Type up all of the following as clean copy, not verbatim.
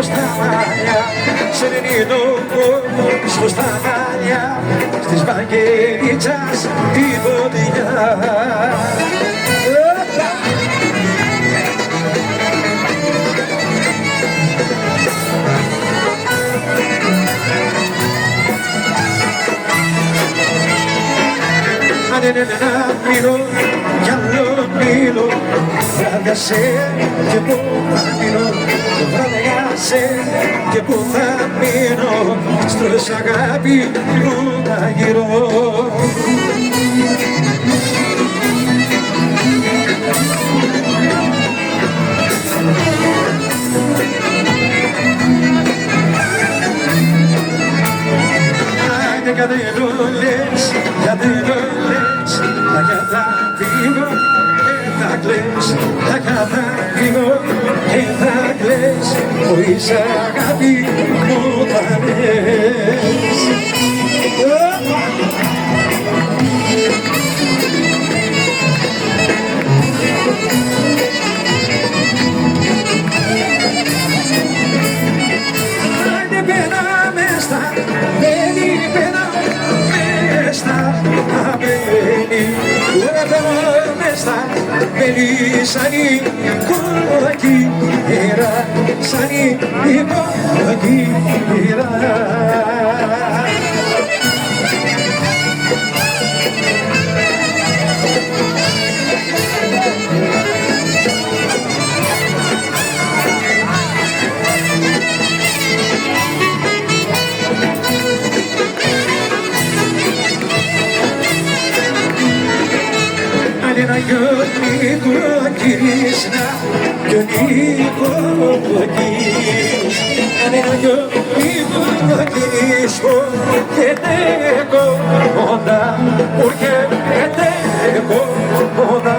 στα μαλλιά, σε λενίδο κόσμο στα μαλλιά, στις Βαγγελίτσας τη βοδιά. Μείνω κι άλλο μείνω, βράδιασε και πού θα μείνω, βράδιασε και πού θα μείνω, στρώες αγάπη που τα γύρω. Γιατί δεν το λες, γιατί δεν το λες, τα καταφύγω και θα κλαις, τα καταφύγω και θα κλαις, χωρίς αγάπη μου θα λες. Σανί κόκκι γέρα, σανί κόκκι γέρα. Ένα γιονί κοκκινίσνα, γιονί κοκκινίσ. Ένα γιονί κοκκινίσο και τέκο μόντα, porque τέκο μόντα.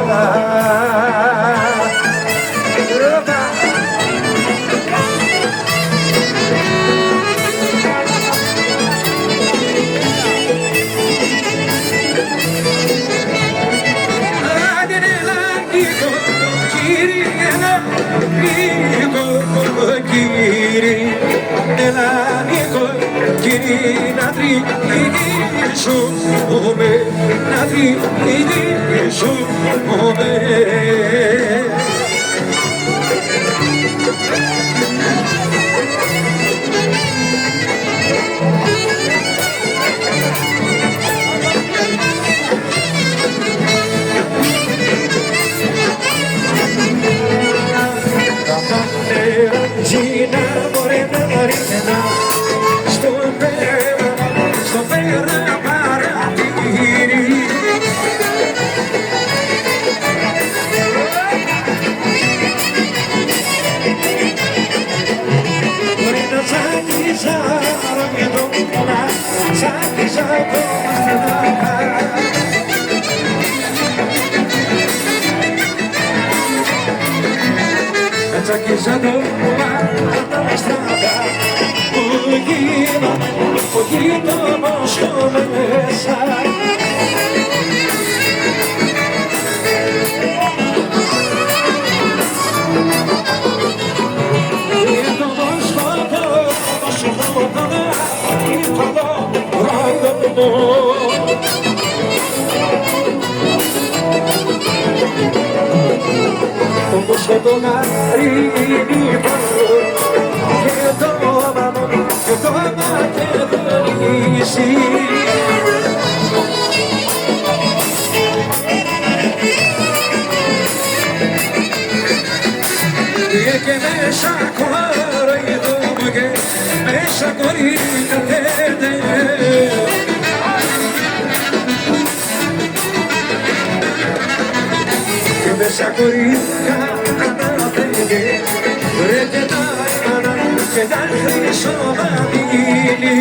Να τριγυρίσουμε. Τσακίζαντο μάτα στραβά, που γίνω μόσχο μέσα. Το μόσχο όπως το μαρίνι και το μανό και το μακεδονίσι. Και μέσα κοροϊδεύω και μέσα κοροϊδεύεται. Μέσα κορίκα αναφέρει, ρε και τα έμανα και τα χρυσοβατήλη.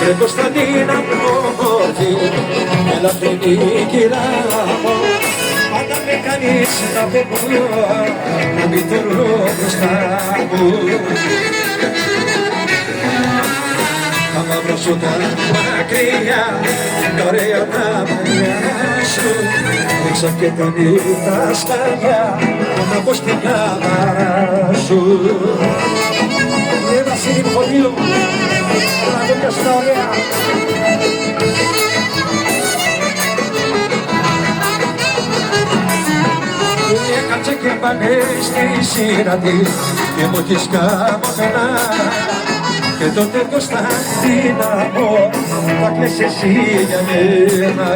Ρε Κωνσταντίνα όμορφη, ελαφρυνή κυρά μου, πάντα με κάνεις να φεύγω, να μην τολώ μπροστά μου. τα μαύρα σου τα μακριά, τα ωραία τα μαλλιά σου, ρίξα και τα σκαλιά, να πω στην κάμαρα σου. Βασίλη Μοχολίου, να πω μια στα ωραία. Έκατσε και πάνε στη σειρά της και μου έχεις καμωμένα, και τότε το Σταθήναμο θα κλαις εσύ για μένα.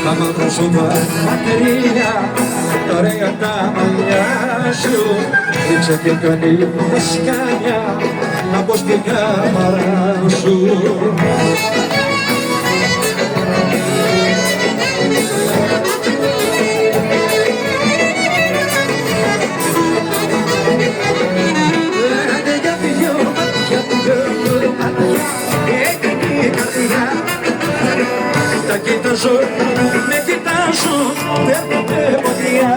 Τα μαύρα σου τα μακριά, τα ωραία τα μαλλιά σου, ρίξε και κάνει τα σκάνια, να πω στην κάμαρα σου. Τα κοιτάζω, με κοιτάζω, παίρνονται μακριά.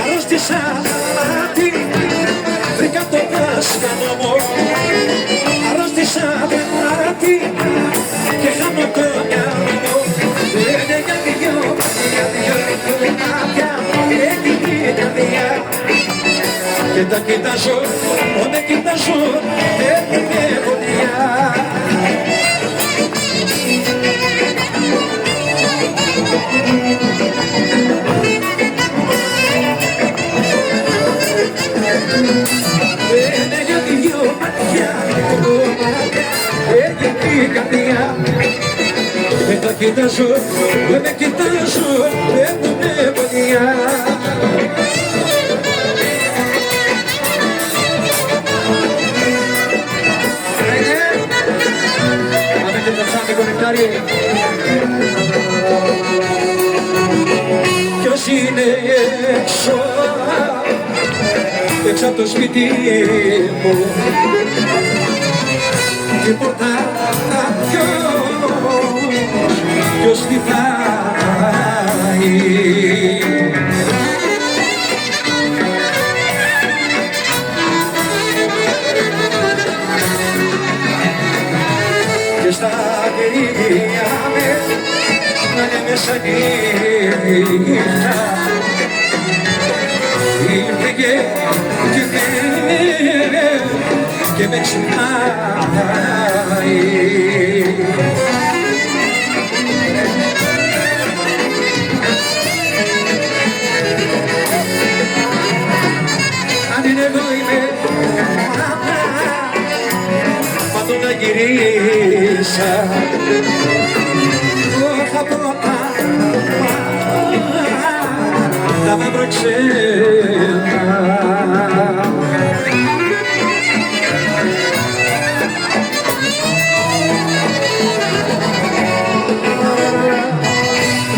Αρρώστησα μάτι, βρήκα το δάσκαλο μου. Αρρώστησα μάτι και χάνω το μυαλό μου. Λένε για δυο μάτια, έχει την καρδιά. Και τα κοιτάζω, όταν κοιτάζω, έρχεται φωτιά. Λένε για δυο μάτια, έρχεται την καρδιά. Και τα κοιτάζω, όταν κοιτάζω, έρχεται φωτιά. Ποιος είναι έξω, έξω από το σπίτι μου, τίποτα ποιος χτυπάει. Και στα κερία με να είναι μέσα νύχτα, ήρθε και με ξυπνάει. Αν είναι εδώ είμαι πάντο να γυρίσα, θα πω τα μαύρα ξένα.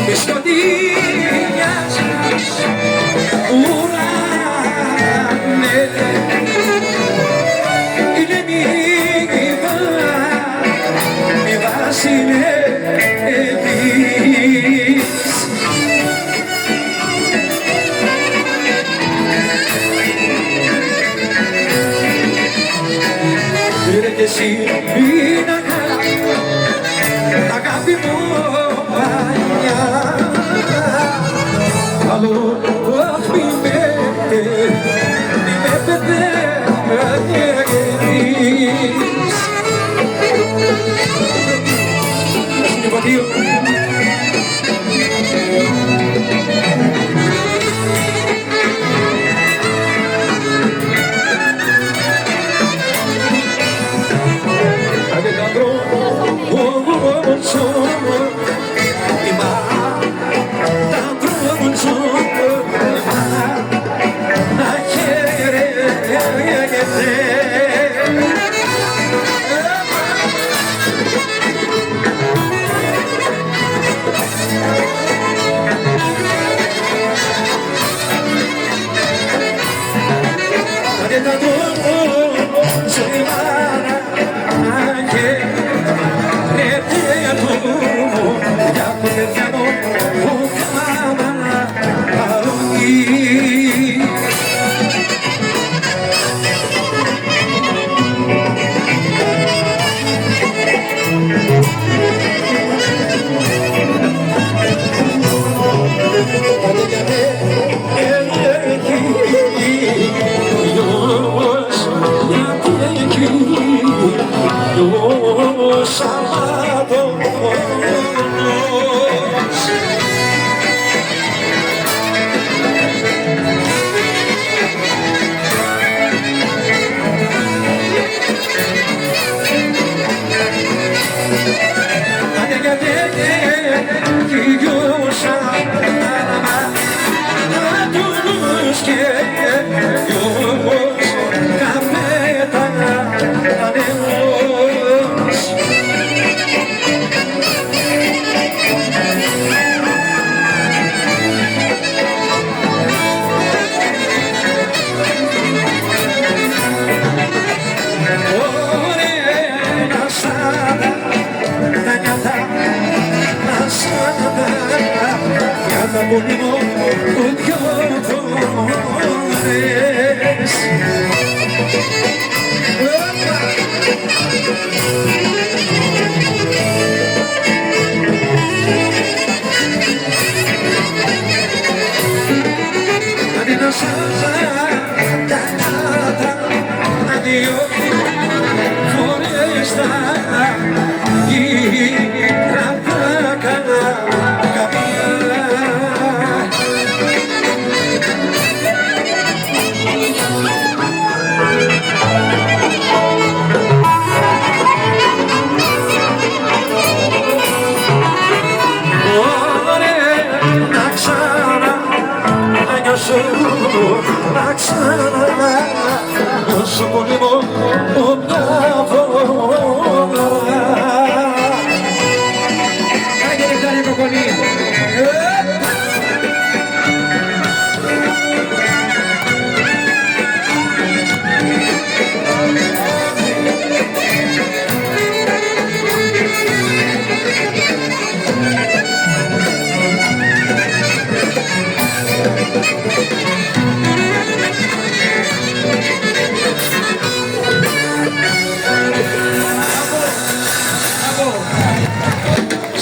Και σκοτεινιάζεις ουρανέ, είναι μη βασιλεύεις. Πήρε κι εσύ πίνακα, αγάπη μου παλιά, άλλο αχ μη με παιδεύεις. στα γύρα τα καμία. Να ξανανιώσω πολύ μόνο μια φορά. Άγγε νεκτάρια κοκκονή.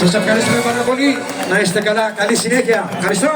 Σας ευχαριστούμε πάρα πολύ. Να είστε καλά. Καλή συνέχεια. Ευχαριστώ.